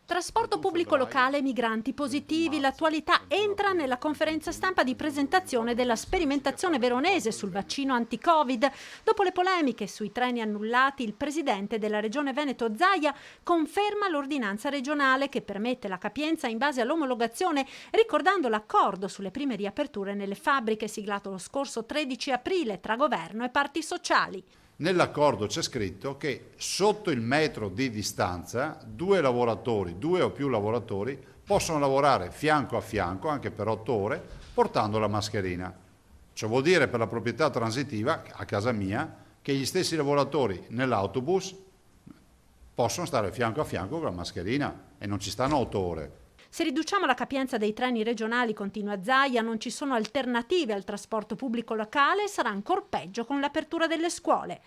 Trasporto pubblico locale, migranti positivi, l'attualità entra nella conferenza stampa di presentazione della sperimentazione veronese sul vaccino anti-Covid. Dopo le polemiche sui treni annullati, il presidente della regione Veneto Zaia conferma l'ordinanza regionale che permette la capienza in base all'omologazione, ricordando l'accordo sulle prime riaperture nelle fabbriche siglato lo scorso 13 aprile tra governo e parti sociali. Nell'accordo c'è scritto che sotto il metro di distanza due o più lavoratori possono lavorare fianco a fianco anche per 8 ore portando la mascherina. Ciò vuol dire per la proprietà transitiva a casa mia che gli stessi lavoratori nell'autobus possono stare fianco a fianco con la mascherina e non ci stanno 8 ore. Se riduciamo la capienza dei treni regionali, continua Zaia, non ci sono alternative al trasporto pubblico locale e sarà ancor peggio con l'apertura delle scuole.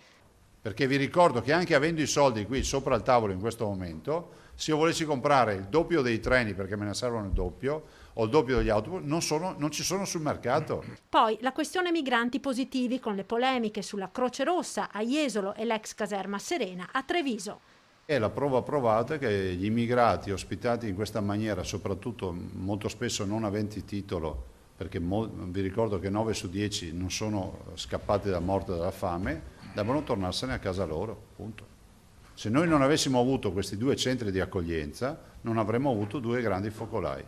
Perché vi ricordo che anche avendo i soldi qui sopra il tavolo in questo momento, se io volessi comprare il doppio dei treni perché me ne servono il doppio o il doppio degli autobus, non ci sono sul mercato. Poi la questione migranti positivi con le polemiche sulla Croce Rossa a Jesolo e l'ex caserma Serena a Treviso. È la prova provata che gli immigrati ospitati in questa maniera, soprattutto molto spesso non aventi titolo, perché vi ricordo che 9 su 10 non sono scappati da morte e dalla fame, devono tornarsene a casa loro, punto. Se noi non avessimo avuto questi 2 centri di accoglienza, non avremmo avuto 2 grandi focolai.